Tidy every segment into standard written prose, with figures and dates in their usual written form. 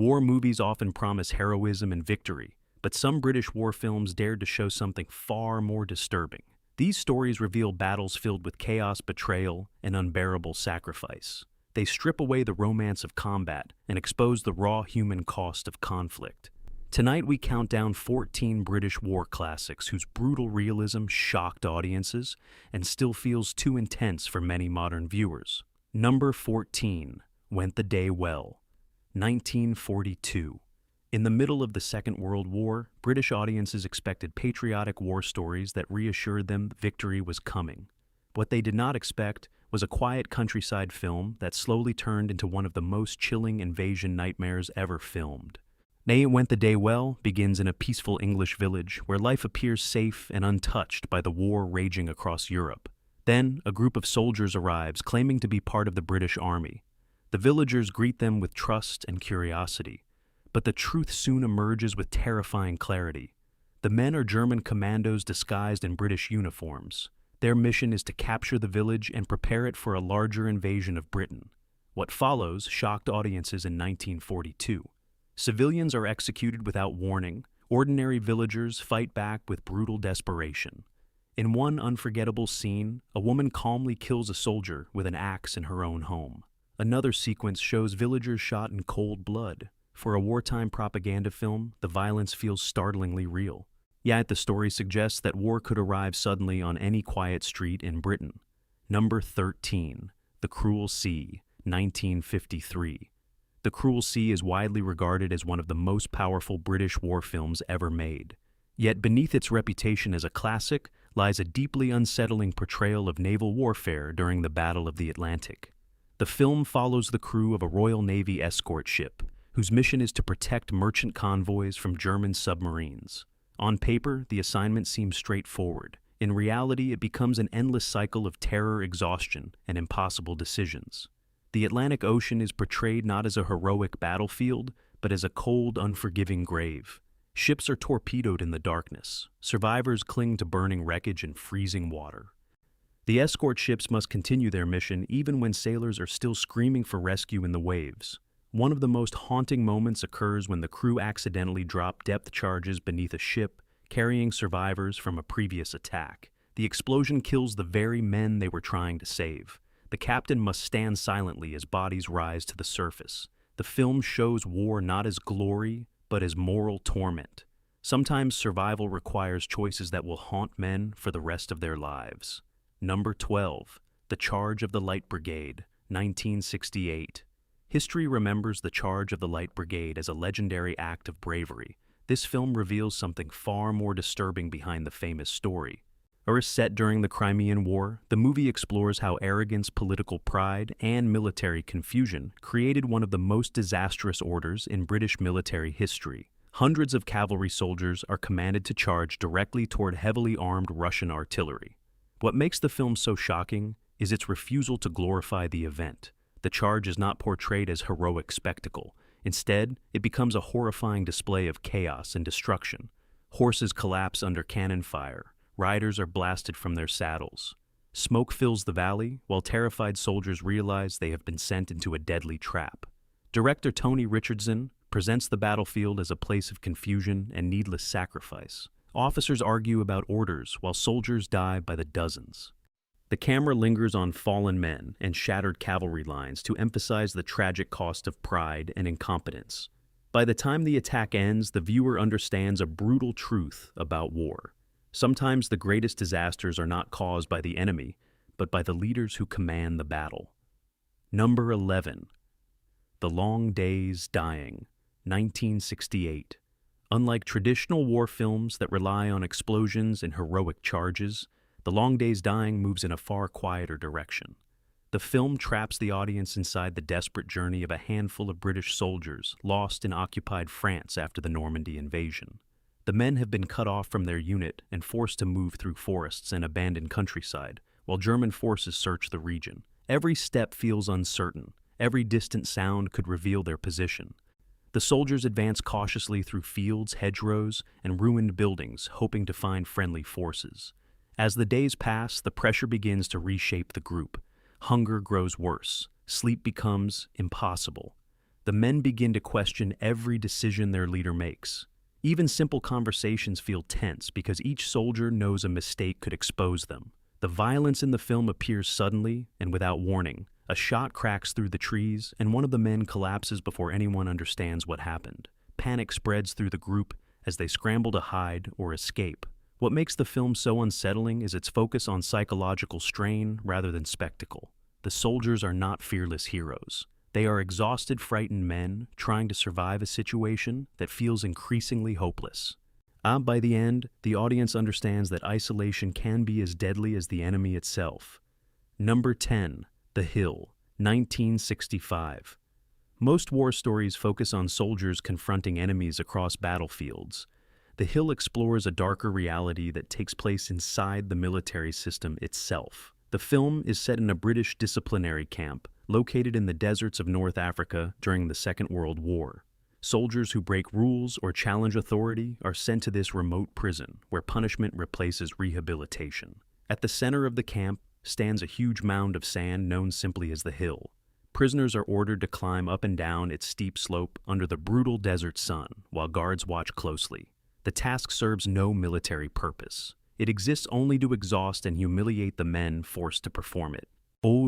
War movies often promise heroism and victory, but some British war films dared to show something far more disturbing. These stories reveal battles filled with chaos, betrayal, and unbearable sacrifice. They strip away the romance of combat and expose the raw human cost of conflict. Tonight we count down 14 British war classics whose brutal realism shocked audiences and still feels too intense for many modern viewers. Number 14, Went the Day Well, 1942. In the middle of the Second World War, British audiences expected patriotic war stories that reassured them victory was coming. What they did not expect was a quiet countryside film that slowly turned into one of the most chilling invasion nightmares ever filmed. Nay, It Went the Day Well begins in a peaceful English village where life appears safe and untouched by the war raging across Europe. Then, a group of soldiers arrives claiming to be part of the British Army. The villagers greet them with trust and curiosity, but the truth soon emerges with terrifying clarity. The men are German commandos disguised in British uniforms. Their mission is to capture the village and prepare it for a larger invasion of Britain. What follows shocked audiences in 1942. Civilians are executed without warning. Ordinary villagers fight back with brutal desperation. In one unforgettable scene, a woman calmly kills a soldier with an axe in her own home. Another sequence shows villagers shot in cold blood. For a wartime propaganda film, the violence feels startlingly real. Yet the story suggests that war could arrive suddenly on any quiet street in Britain. Number 13, The Cruel Sea, 1953. The Cruel Sea is widely regarded as one of the most powerful British war films ever made. Yet beneath its reputation as a classic lies a deeply unsettling portrayal of naval warfare during the Battle of the Atlantic. The film follows the crew of a Royal Navy escort ship, whose mission is to protect merchant convoys from German submarines. On paper, the assignment seems straightforward. In reality, it becomes an endless cycle of terror, exhaustion, and impossible decisions. The Atlantic Ocean is portrayed not as a heroic battlefield, but as a cold, unforgiving grave. Ships are torpedoed in the darkness. Survivors cling to burning wreckage and freezing water. The escort ships must continue their mission even when sailors are still screaming for rescue in the waves. One of the most haunting moments occurs when the crew accidentally drop depth charges beneath a ship, carrying survivors from a previous attack. The explosion kills the very men they were trying to save. The captain must stand silently as bodies rise to the surface. The film shows war not as glory, but as moral torment. Sometimes survival requires choices that will haunt men for the rest of their lives. Number 12, The Charge of the Light Brigade, 1968. History remembers the Charge of the Light Brigade as a legendary act of bravery. This film reveals something far more disturbing behind the famous story. Set during the Crimean War, the movie explores how arrogance, political pride, and military confusion created one of the most disastrous orders in British military history. Hundreds of cavalry soldiers are commanded to charge directly toward heavily armed Russian artillery. What makes the film so shocking is its refusal to glorify the event. The charge is not portrayed as heroic spectacle. Instead, it becomes a horrifying display of chaos and destruction. Horses collapse under cannon fire. Riders are blasted from their saddles. Smoke fills the valley, while terrified soldiers realize they have been sent into a deadly trap. Director Tony Richardson presents the battlefield as a place of confusion and needless sacrifice. Officers argue about orders, while soldiers die by the dozens. The camera lingers on fallen men and shattered cavalry lines to emphasize the tragic cost of pride and incompetence. By the time the attack ends, the viewer understands a brutal truth about war. Sometimes the greatest disasters are not caused by the enemy, but by the leaders who command the battle. Number 11, The Long Day's Dying, 1968. Unlike traditional war films that rely on explosions and heroic charges, The Long Day's Dying moves in a far quieter direction. The film traps the audience inside the desperate journey of a handful of British soldiers lost in occupied France after the Normandy invasion. The men have been cut off from their unit and forced to move through forests and abandoned countryside, while German forces search the region. Every step feels uncertain. Every distant sound could reveal their position. The soldiers advance cautiously through fields, hedgerows, and ruined buildings, hoping to find friendly forces. As the days pass, the pressure begins to reshape the group. Hunger grows worse. Sleep becomes impossible. The men begin to question every decision their leader makes. Even simple conversations feel tense because each soldier knows a mistake could expose them. The violence in the film appears suddenly and without warning. A shot cracks through the trees, and one of the men collapses before anyone understands what happened. Panic spreads through the group as they scramble to hide or escape. What makes the film so unsettling is its focus on psychological strain rather than spectacle. The soldiers are not fearless heroes. They are exhausted, frightened men trying to survive a situation that feels increasingly hopeless. By the end, the audience understands that isolation can be as deadly as the enemy itself. Number 10. The Hill, 1965. Most war stories focus on soldiers confronting enemies across battlefields. The Hill explores a darker reality that takes place inside the military system itself. The film is set in a British disciplinary camp located in the deserts of North Africa during the Second World War. Soldiers who break rules or challenge authority are sent to this remote prison where punishment replaces rehabilitation. At the center of the camp stands a huge mound of sand known simply as the Hill. Prisoners are ordered to climb up and down its steep slope under the brutal desert sun while guards watch closely. The task serves no military purpose. It exists only to exhaust and humiliate the men forced to perform it.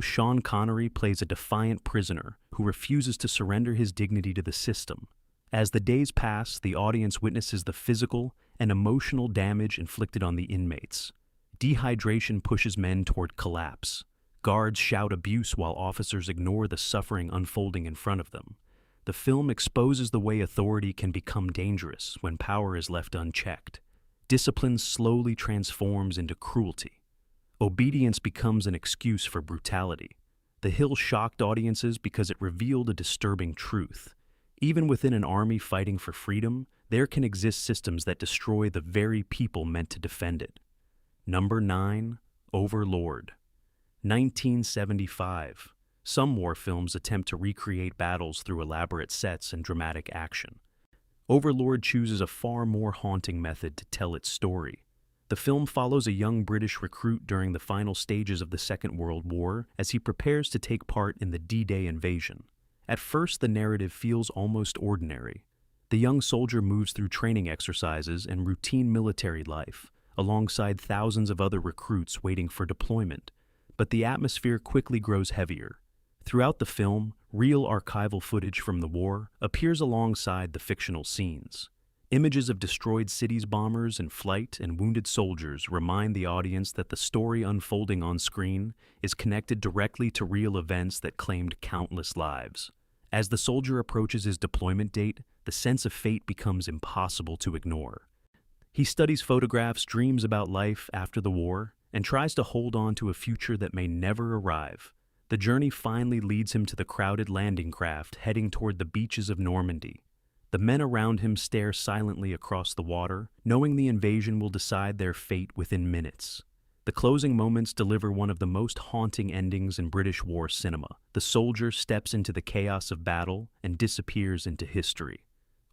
Sean Connery plays a defiant prisoner who refuses to surrender his dignity to the system. As the days pass, the audience witnesses the physical and emotional damage inflicted on the inmates. Dehydration pushes men toward collapse. Guards shout abuse while officers ignore the suffering unfolding in front of them. The film exposes the way authority can become dangerous when power is left unchecked. Discipline slowly transforms into cruelty. Obedience becomes an excuse for brutality. The Hill shocked audiences because it revealed a disturbing truth. Even within an army fighting for freedom, there can exist systems that destroy the very people meant to defend it. Number 9. Overlord, 1975. Some war films attempt to recreate battles through elaborate sets and dramatic action. Overlord chooses a far more haunting method to tell its story. The film follows a young British recruit during the final stages of the Second World War as he prepares to take part in the D-Day invasion. At first, the narrative feels almost ordinary. The young soldier moves through training exercises and routine military life, alongside thousands of other recruits waiting for deployment. But the atmosphere quickly grows heavier. Throughout the film, real archival footage from the war appears alongside the fictional scenes. Images of destroyed cities, bombers in flight, and wounded soldiers remind the audience that the story unfolding on screen is connected directly to real events that claimed countless lives. As the soldier approaches his deployment date, the sense of fate becomes impossible to ignore. He studies photographs, dreams about life after the war, and tries to hold on to a future that may never arrive. The journey finally leads him to the crowded landing craft heading toward the beaches of Normandy. The men around him stare silently across the water, knowing the invasion will decide their fate within minutes. The closing moments deliver one of the most haunting endings in British war cinema. The soldier steps into the chaos of battle and disappears into history.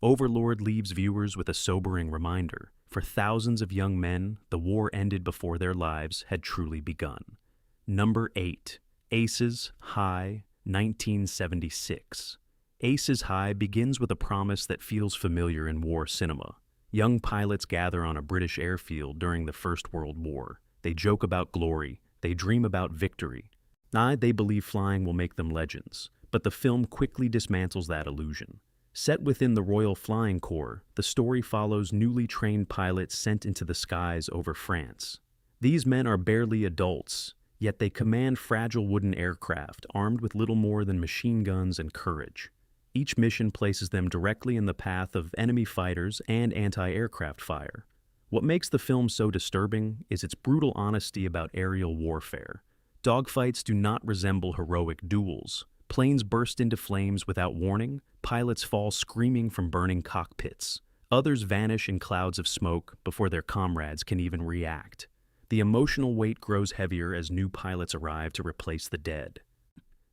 Overlord leaves viewers with a sobering reminder. For thousands of young men, the war ended before their lives had truly begun. Number 8. Aces High, 1976. Aces High begins with a promise that feels familiar in war cinema. Young pilots gather on a British airfield during the First World War. They joke about glory. They dream about victory. They believe flying will make them legends. But the film quickly dismantles that illusion. Set within the Royal Flying Corps, the story follows newly trained pilots sent into the skies over France. These men are barely adults, yet they command fragile wooden aircraft armed with little more than machine guns and courage. Each mission places them directly in the path of enemy fighters and anti-aircraft fire. What makes the film so disturbing is its brutal honesty about aerial warfare. Dogfights do not resemble heroic duels. Planes burst into flames without warning, pilots fall screaming from burning cockpits. Others vanish in clouds of smoke before their comrades can even react. The emotional weight grows heavier as new pilots arrive to replace the dead.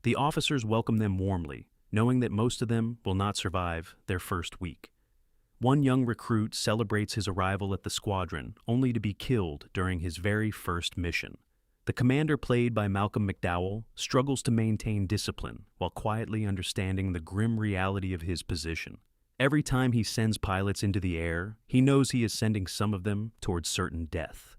The officers welcome them warmly, knowing that most of them will not survive their first week. One young recruit celebrates his arrival at the squadron only to be killed during his very first mission. The commander, played by Malcolm McDowell, struggles to maintain discipline while quietly understanding the grim reality of his position. Every time he sends pilots into the air, he knows he is sending some of them towards certain death.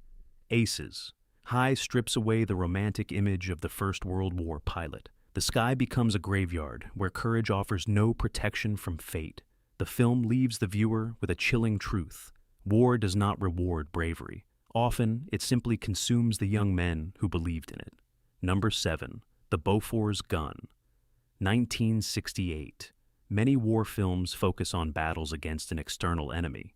Aces. High strips away the romantic image of the First World War pilot. The sky becomes a graveyard where courage offers no protection from fate. The film leaves the viewer with a chilling truth. War does not reward bravery. Often, it simply consumes the young men who believed in it. Number 7. The Bofors Gun. 1968. Many war films focus on battles against an external enemy.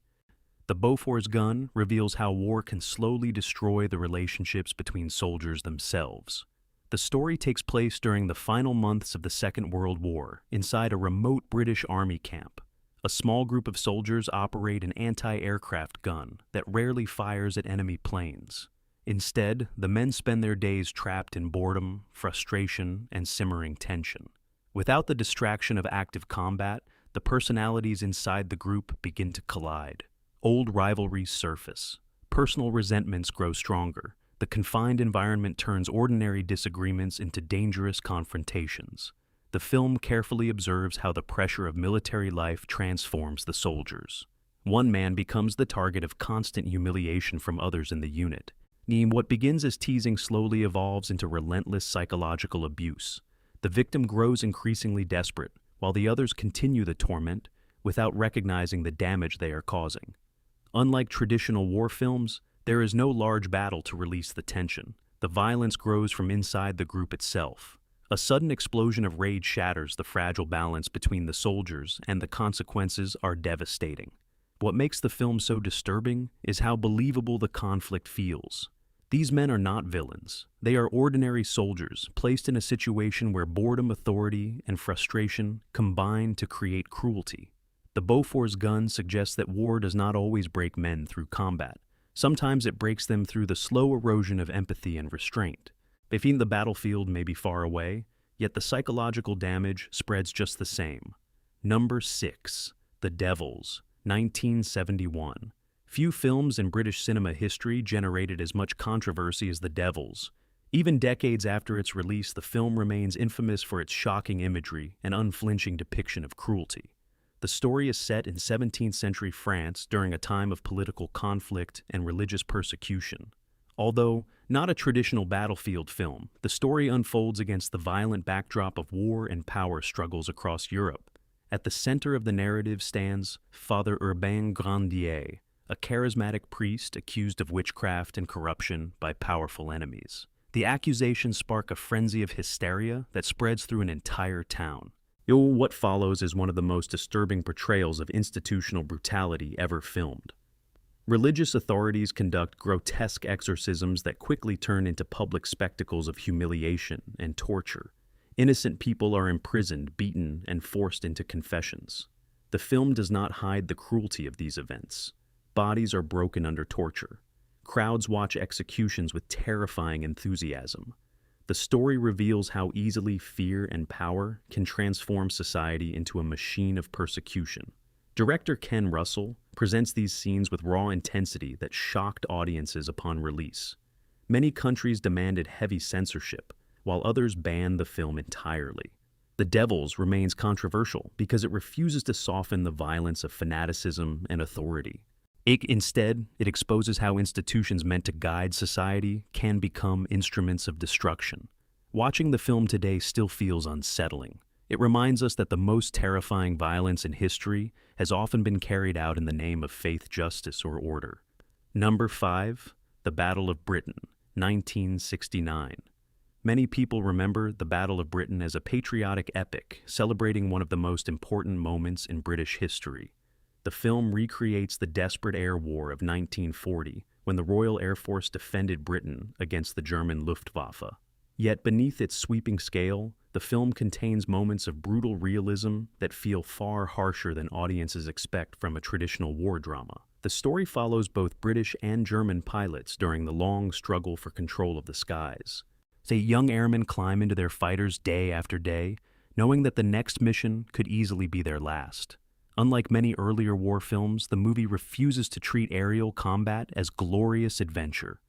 The Bofors gun reveals how war can slowly destroy the relationships between soldiers themselves. The story takes place during the final months of the Second World War, inside a remote British Army camp. A small group of soldiers operate an anti-aircraft gun that rarely fires at enemy planes. Instead, the men spend their days trapped in boredom, frustration, and simmering tension. Without the distraction of active combat, the personalities inside the group begin to collide. Old rivalries surface. Personal resentments grow stronger. The confined environment turns ordinary disagreements into dangerous confrontations. The film carefully observes how the pressure of military life transforms the soldiers. One man becomes the target of constant humiliation from others in the unit. What begins as teasing slowly evolves into relentless psychological abuse. The victim grows increasingly desperate, while the others continue the torment without recognizing the damage they are causing. Unlike traditional war films, there is no large battle to release the tension. The violence grows from inside the group itself. A sudden explosion of rage shatters the fragile balance between the soldiers, and the consequences are devastating. What makes the film so disturbing is how believable the conflict feels. These men are not villains. They are ordinary soldiers, placed in a situation where boredom, authority, and frustration combine to create cruelty. The Bofors gun suggests that war does not always break men through combat. Sometimes it breaks them through the slow erosion of empathy and restraint. They feel the battlefield may be far away, yet the psychological damage spreads just the same. Number 6. The Devils, 1971. Few films in British cinema history generated as much controversy as The Devils. Even decades after its release, the film remains infamous for its shocking imagery and unflinching depiction of cruelty. The story is set in 17th century France during a time of political conflict and religious persecution. Although not a traditional battlefield film, the story unfolds against the violent backdrop of war and power struggles across Europe. At the center of the narrative stands Father Urbain Grandier, a charismatic priest accused of witchcraft and corruption by powerful enemies. The accusations spark a frenzy of hysteria that spreads through an entire town. What follows is one of the most disturbing portrayals of institutional brutality ever filmed. Religious authorities conduct grotesque exorcisms that quickly turn into public spectacles of humiliation and torture. Innocent people are imprisoned, beaten, and forced into confessions. The film does not hide the cruelty of these events. Bodies are broken under torture. Crowds watch executions with terrifying enthusiasm. The story reveals how easily fear and power can transform society into a machine of persecution. Director Ken Russell presents these scenes with raw intensity that shocked audiences upon release. Many countries demanded heavy censorship, while others banned the film entirely. The Devils remains controversial because it refuses to soften the violence of fanaticism and authority. Instead, it exposes how institutions meant to guide society can become instruments of destruction. Watching the film today still feels unsettling. It reminds us that the most terrifying violence in history has often been carried out in the name of faith, justice, or order. Number 5. The Battle of Britain, 1969. Many people remember the Battle of Britain as a patriotic epic, celebrating one of the most important moments in British history. The film recreates the desperate air war of 1940, when the Royal Air Force defended Britain against the German Luftwaffe. Yet beneath its sweeping scale, the film contains moments of brutal realism that feel far harsher than audiences expect from a traditional war drama. The story follows both British and German pilots during the long struggle for control of the skies. Young airmen climb into their fighters day after day, knowing that the next mission could easily be their last. Unlike many earlier war films, the movie refuses to treat aerial combat as glorious adventure.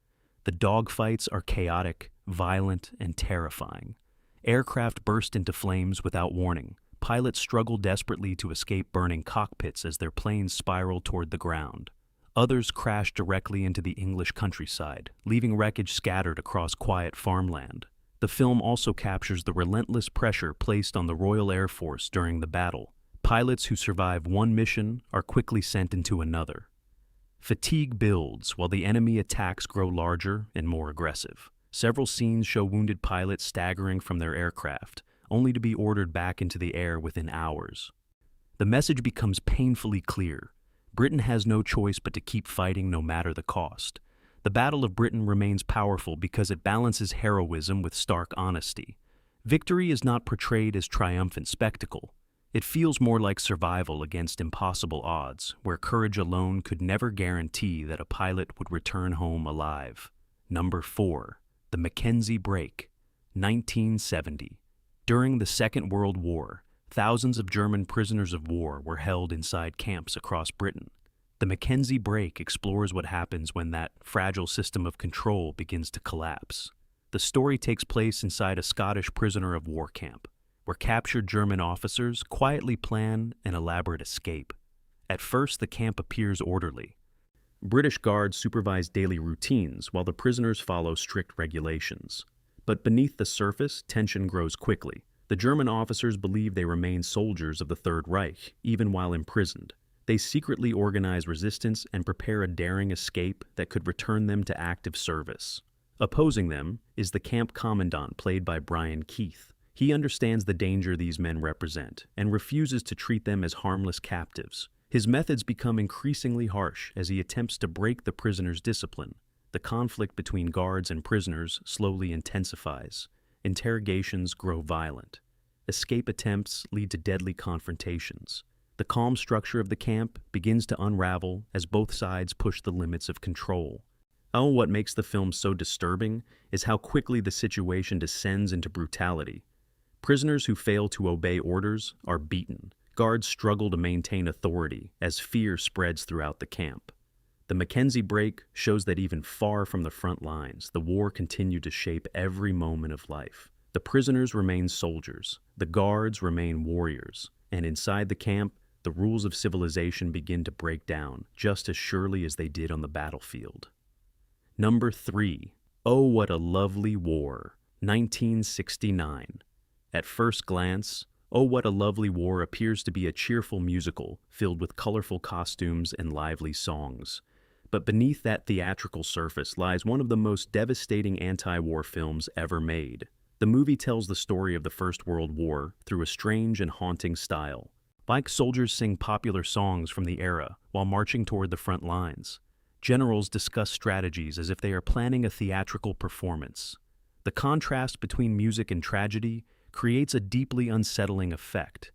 The dogfights are chaotic, violent, and terrifying. Aircraft burst into flames without warning. Pilots struggle desperately to escape burning cockpits as their planes spiral toward the ground. Others crash directly into the English countryside, leaving wreckage scattered across quiet farmland. The film also captures the relentless pressure placed on the Royal Air Force during the battle. Pilots who survive one mission are quickly sent into another. Fatigue builds while the enemy attacks grow larger and more aggressive. Several scenes show wounded pilots staggering from their aircraft, only to be ordered back into the air within hours. The message becomes painfully clear. Britain has no choice but to keep fighting no matter the cost. The Battle of Britain remains powerful because it balances heroism with stark honesty. Victory is not portrayed as triumphant spectacle. It feels more like survival against impossible odds, where courage alone could never guarantee that a pilot would return home alive. Number 4. The McKenzie Break, 1970. During the Second World War, thousands of German prisoners of war were held inside camps across Britain. The McKenzie Break explores what happens when that fragile system of control begins to collapse. The story takes place inside a Scottish prisoner of war camp, where captured German officers quietly plan an elaborate escape. At first, the camp appears orderly. British guards supervise daily routines while the prisoners follow strict regulations. But beneath the surface, tension grows quickly. The German officers believe they remain soldiers of the Third Reich, even while imprisoned. They secretly organize resistance and prepare a daring escape that could return them to active service. Opposing them is the camp commandant, played by Brian Keith. He understands the danger these men represent and refuses to treat them as harmless captives. His methods become increasingly harsh as he attempts to break the prisoners' discipline. The conflict between guards and prisoners slowly intensifies. Interrogations grow violent. Escape attempts lead to deadly confrontations. The calm structure of the camp begins to unravel as both sides push the limits of control. Oh, what makes the film so disturbing is how quickly the situation descends into brutality. Prisoners who fail to obey orders are beaten. Guards struggle to maintain authority as fear spreads throughout the camp. The McKenzie Break shows that even far from the front lines, the war continued to shape every moment of life. The prisoners remain soldiers, the guards remain warriors, and inside the camp, the rules of civilization begin to break down just as surely as they did on the battlefield. Number 3. Oh, What a Lovely War, 1969. At first glance, Oh, What a Lovely War appears to be a cheerful musical filled with colorful costumes and lively songs. But beneath that theatrical surface lies one of the most devastating anti-war films ever made. The movie tells the story of the First World War through a strange and haunting style. Like soldiers sing popular songs from the era while marching toward the front lines. Generals discuss strategies as if they are planning a theatrical performance. The contrast between music and tragedy creates a deeply unsettling effect.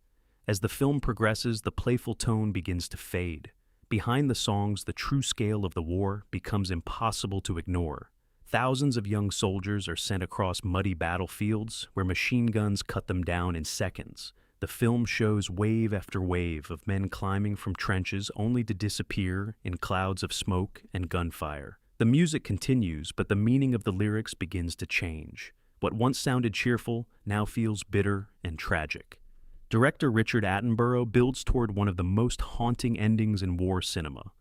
As the film progresses, the playful tone begins to fade. Behind the songs, the true scale of the war becomes impossible to ignore. Thousands of young soldiers are sent across muddy battlefields where machine guns cut them down in seconds. The film shows wave after wave of men climbing from trenches only to disappear in clouds of smoke and gunfire. The music continues, but the meaning of the lyrics begins to change. What once sounded cheerful now feels bitter and tragic. Director Richard Attenborough builds toward one of the most haunting endings in war cinema.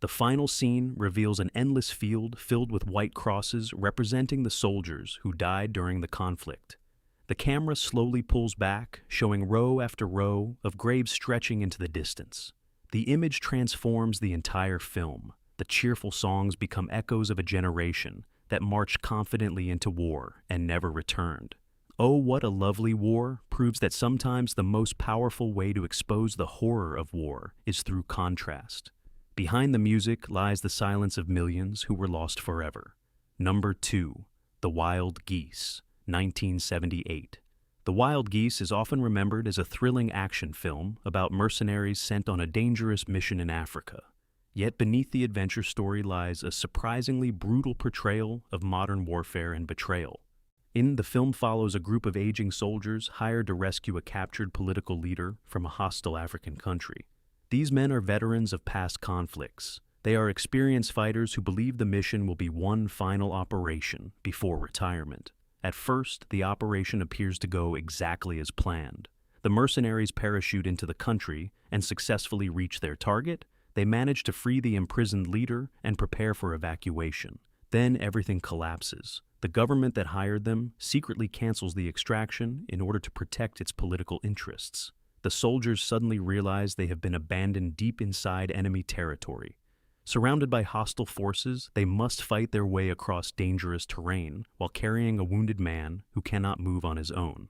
The final scene reveals an endless field filled with white crosses representing the soldiers who died during the conflict. The camera slowly pulls back, showing row after row of graves stretching into the distance. The image transforms the entire film. The cheerful songs become echoes of a generation that marched confidently into war and never returned. Oh, What a Lovely War proves that sometimes the most powerful way to expose the horror of war is through contrast. Behind the music lies the silence of millions who were lost forever. Number 2. The Wild Geese, 1978. The Wild Geese is often remembered as a thrilling action film about mercenaries sent on a dangerous mission in Africa. Yet beneath the adventure story lies a surprisingly brutal portrayal of modern warfare and betrayal. The film follows a group of aging soldiers hired to rescue a captured political leader from a hostile African country. These men are veterans of past conflicts, They are experienced fighters who believe the mission will be one final operation before retirement. At first, the operation appears to go exactly as planned. The mercenaries parachute into the country and successfully reach their target. They manage to free the imprisoned leader and prepare for evacuation. Then everything collapses. The government that hired them secretly cancels the extraction in order to protect its political interests. The soldiers suddenly realize they have been abandoned deep inside enemy territory. Surrounded by hostile forces, they must fight their way across dangerous terrain while carrying a wounded man who cannot move on his own.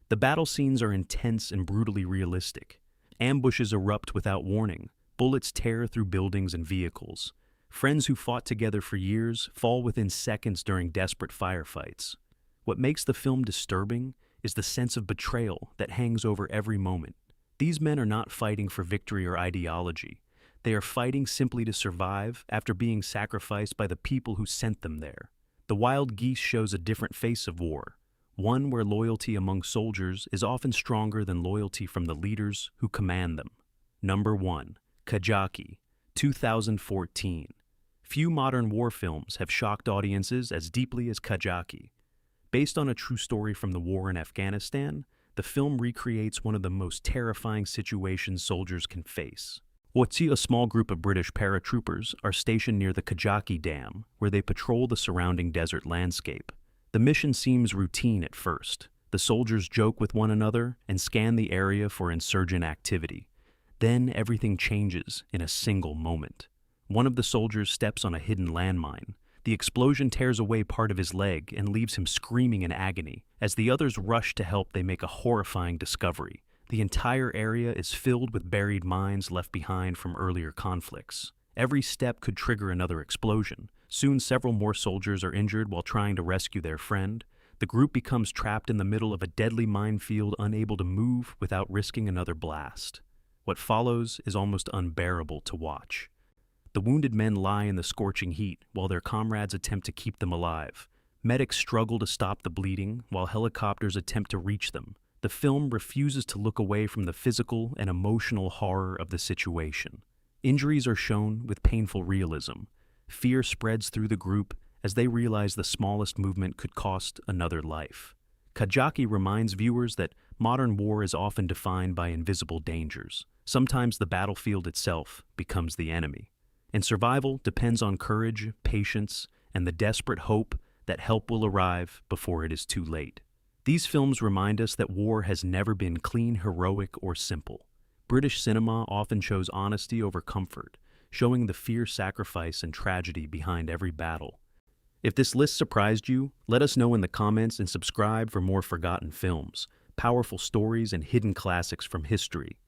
The battle scenes are intense and brutally realistic. Ambushes erupt without warning. Bullets tear through buildings and vehicles. Friends who fought together for years fall within seconds during desperate firefights. What makes the film disturbing is the sense of betrayal that hangs over every moment. These men are not fighting for victory or ideology. They are fighting simply to survive after being sacrificed by the people who sent them there. The Wild Geese shows a different face of war, one where loyalty among soldiers is often stronger than loyalty from the leaders who command them. Number 1. Kajaki, 2014. Few modern war films have shocked audiences as deeply as Kajaki. Based on a true story from the war in Afghanistan, the film recreates one of the most terrifying situations soldiers can face. A small group of British paratroopers are stationed near the Kajaki Dam, where they patrol the surrounding desert landscape. The mission seems routine at first. The soldiers joke with one another and scan the area for insurgent activity. Then everything changes in a single moment. One of the soldiers steps on a hidden landmine. The explosion tears away part of his leg and leaves him screaming in agony. As the others rush to help, they make a horrifying discovery. The entire area is filled with buried mines left behind from earlier conflicts. Every step could trigger another explosion. Soon several more soldiers are injured while trying to rescue their friend. The group becomes trapped in the middle of a deadly minefield, unable to move without risking another blast. What follows is almost unbearable to watch. The wounded men lie in the scorching heat while their comrades attempt to keep them alive. Medics struggle to stop the bleeding while helicopters attempt to reach them. The film refuses to look away from the physical and emotional horror of the situation. Injuries are shown with painful realism. Fear spreads through the group as they realize the smallest movement could cost another life. Kajaki reminds viewers that modern war is often defined by invisible dangers. Sometimes the battlefield itself becomes the enemy. And survival depends on courage, patience, and the desperate hope that help will arrive before it is too late. These films remind us that war has never been clean, heroic, or simple. British cinema often chose honesty over comfort, showing the fierce sacrifice and tragedy behind every battle. If this list surprised you, let us know in the comments and subscribe for more forgotten films, powerful stories, and hidden classics from history.